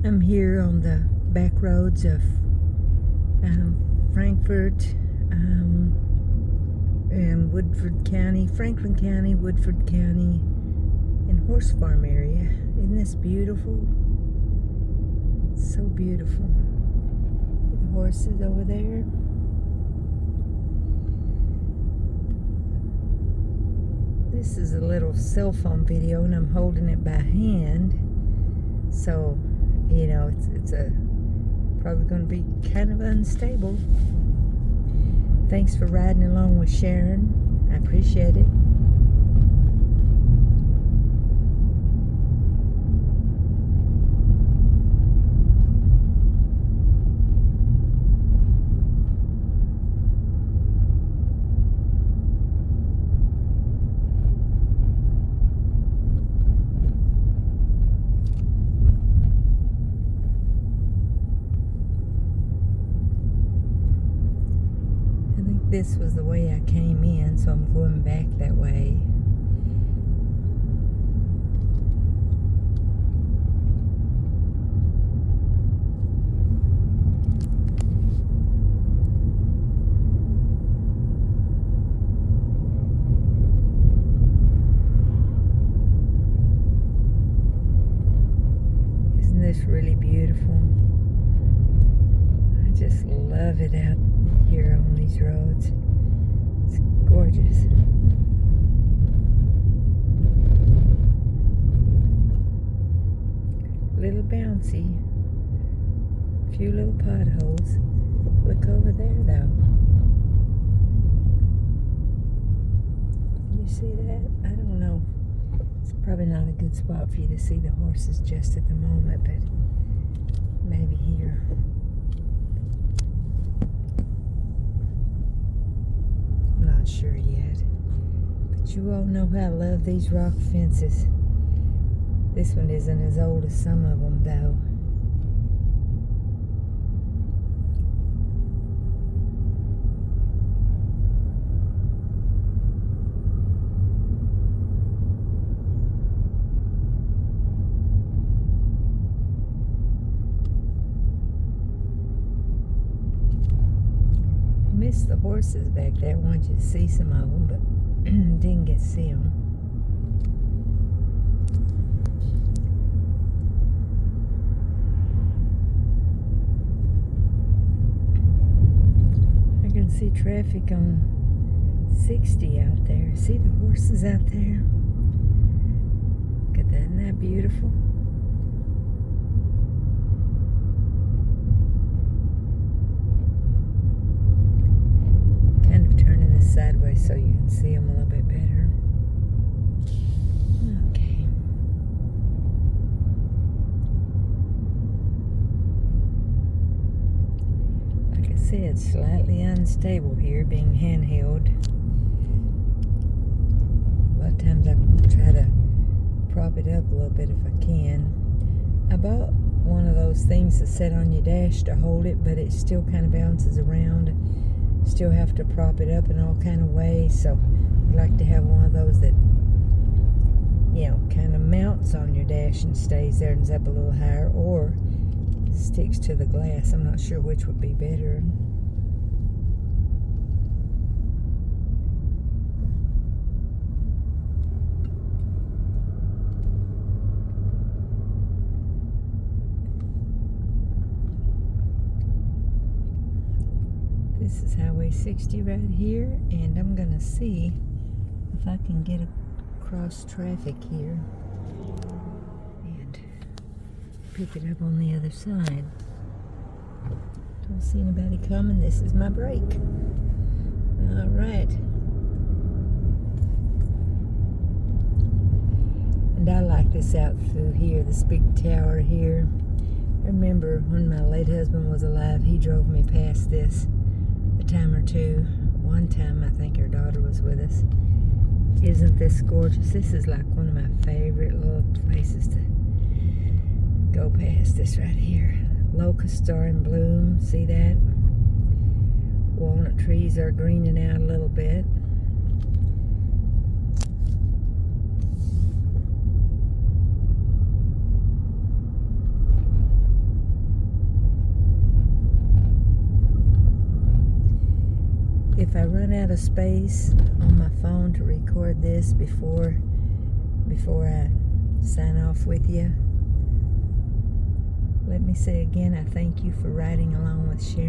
I'm here on the back roads of Frankfort and Woodford County, Franklin County, Woodford County, and Horse Farm area. Isn't this beautiful? So beautiful. The horses over there. This is a little cell phone video, and I'm holding it by hand. So, you know, it's probably going to be kind of unstable. Thanks for riding along with Sharon. I appreciate it. This was the way I came in, so I'm going back that way. Isn't this really beautiful? I just love it out here on these roads. It's gorgeous. Little bouncy. A few little potholes. Look over there though. Can you see that? I don't know. It's probably not a good spot for you to see the horses just at the moment, but maybe here. Not sure yet, but you all know how I love these rock fences. This one isn't as old as some of them though. Missed the horses back there. I wanted you to see some of them, but didn't get to see them. I can see traffic on 60 out there. See the horses out there? Look at that. Isn't that beautiful? Sideways so you can see them a little bit better. Okay. Like I said, slightly unstable here, being handheld. A lot of times I try to prop it up a little bit if I can. I bought one of those things to set on your dash to hold it, but it still kind of bounces around. Still have to prop it up in all kind of ways, so I like to have one of those that, you know, kind of mounts on your dash and stays there and is up a little higher, or sticks to the glass. I'm not sure which would be better. This is Highway 60 right here, and I'm gonna see if I can get across traffic here and pick it up on the other side. Don't see anybody coming. This is my break. All right. And I like this out through here, this big tower here. I remember when my late husband was alive, he drove me past this a time or two. One time I think our daughter was with us. Isn't this gorgeous? This is like one of my favorite little places to go past. This right here. Locusts are in bloom. See that? Walnut trees are greening out a little bit. I run out of space on my phone to record this before I sign off with you, let me say again, I thank you for riding along with Sharon.